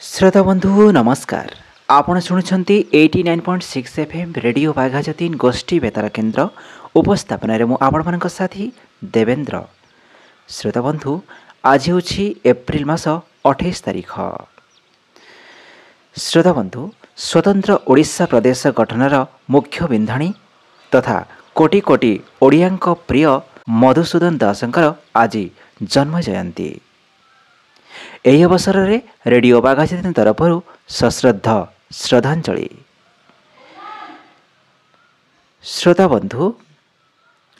श्रोता बंधु नमस्कार। आपण शुणुंट 89.6 FM रेडियो बाघाजतीन गोष्ठी बेतार केन्द्र उपस्थापन मु आपण मान साथी देवेंद्र। श्रोता बंधु आज हूँ एप्रिल मास 28 तारीख। श्रोता बंधु स्वतंत्र ओडिशा प्रदेश गठनर मुख्य बिंधाणी तथा कोटि कोटि ओडियांक प्रिय मधुसूदन दासंकर आज जन्म जयंती। ଏହି ଅବସରରେ ରେଡ଼ିଓ ବାଘାଜତୀନ ତରଫରୁ ସଶ୍ରଦ୍ଧ ଶ୍ରଦ୍ଧାଞ୍ଜଳି। ଶ୍ରୋତା ବନ୍ଧୁ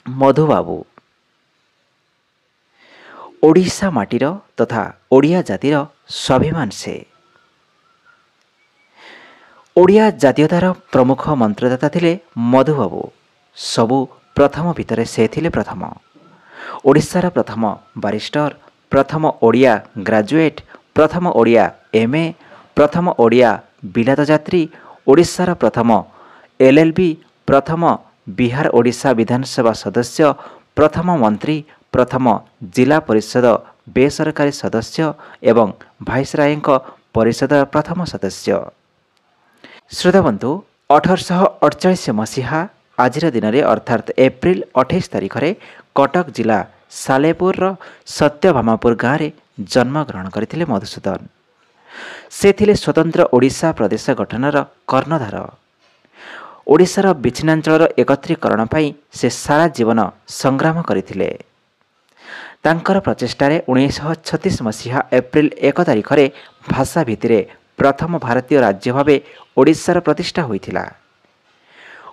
ମଧୁବାବୁ ଓଡ଼ିଶା ମାଟିର ତଥା ଓଡ଼ିଆ ଜାତିର ସ୍ୱାଭିମାନ ସେ। ଓଡ଼ିଆ ଜାତୀୟତାର ପ୍ରମୁଖ ମନ୍ତ୍ରଦାତା ଥିଲେ ମଧୁବାବୁ। ସବୁ ପ୍ରଥମ ଭିତରେ ସେ ଥିଲେ ପ୍ରଥମ। ଓଡ଼ିଶାର ପ୍ରଥମ ବାରିଷ୍ଟର, प्रथम ओडिया ग्राजुएट, प्रथम ओडिया एमए, प्रथम ओडिया बिलात यात्री, ओडिशार प्रथम एलएलबी, प्रथम बिहार ओडिशा विधानसभा सदस्य, प्रथम मंत्री, प्रथम जिला परिषद बेसरकारी सदस्य एवं भाइसरायଙ୍କ परिषद प्रथम सदस्य। श्रोता बंधु 1848 मसीहा आज दिन में अर्थात एप्रिल 28 तारीख में कटक जिला सालेपुर सत्यभामापुर गाँव में जन्मग्रहण करथिले मधुसूदन। से थिले स्वतंत्र ओडिशा प्रदेश गठनर कर्णधार। ओडिशार विच्छिन्नांचल एकत्रीकरण पाई से सारा जीवन संग्राम करथिले। तांकर प्रचेष्टारे 1936 मसीहा एप्रिल 1 तारीख में भाषा भित्तिरे प्रथम भारतीय राज्य भावे ओडिशार प्रतिष्ठा होइथिला।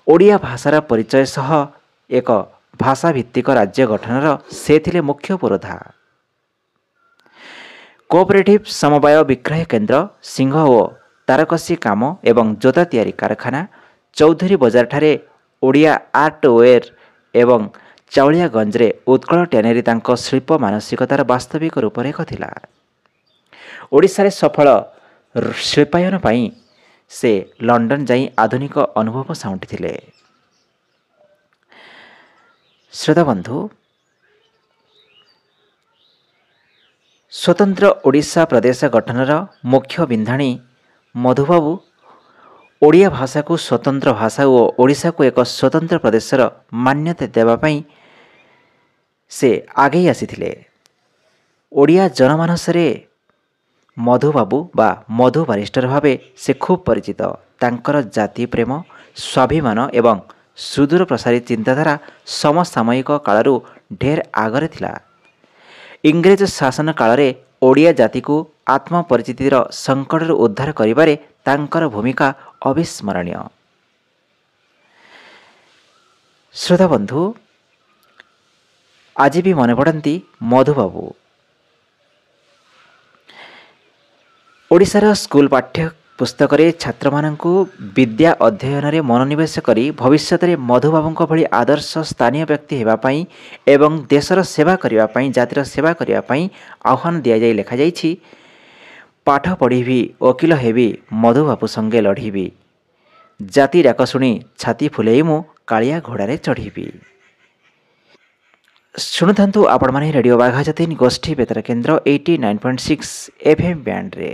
ओडिया भाषार परिचय सह एक भाषा भित्तिक राज्य गठनर से थिले मुख्य पुरोधा। कोऑपरेटिव समवाय विक्रय केन्द्र, सिंह ओ तारकसी काम एवं जोता तैयारी कारखाना, चौधरी बजार ठारे ओडिया आर्टवेयर एवं चाउलियागंज रे उत्कल टैनेरी तांको शिल्प मानसिकतार वास्तविक रूपरेख थिला। ओडिशा रे सफल शिल्पायन पाई से लंडन जाई आधुनिक अनुभव साउंटिथिले। श्रोता बंधु स्वतंत्र ओडिशा प्रदेश गठनर मुख्य बिंधाणी मधुबाबू ओडिया भाषा को स्वतंत्र भाषा और ओडिशा को एक स्वतंत्र प्रदेशर मान्यता देवाई से आगे आसीथिले। ओडिया जनमानसरे मधुबाबू बा मधु बारिस्टर भावे से खूब परिचित। तांकर जाति प्रेम, स्वाभिमान एवं सुदूर प्रसारी चिंताधारा समसामयिक कालरू ढेर आगरे थिला। इंग्रेज शासन काल रे ओडिया जाति को आत्मपरिचितिर संकट उद्धार करिबारे तांकर भूमिका अविस्मरणीय। श्रोता बंधु आज भी मन पड़ती मधुबाबू। ओडिशार स्कूल पाठ्य पुस्तक छात्र मानू विद्या अध्ययन में मनोनिवेश करी भविष्य में मधुबाबू भली आदर्श स्थानीय व्यक्ति होगापाई एवं देशर सेवा करने जातिर सेवा करने आह्वान दि जाए लिखा जाइछि। पाठ पढ़ी वकिल हेबी मधुबाबू संगे लढ़ी, जाति डाक शुणी छाती फुलेई मु कालिया घोड़ारे चढ़ी। शुणुथांतु आपण माने रेडियो बाघाजतीन गोष्ठी बेतार केन्द्र 89.6 FM बैंड रे।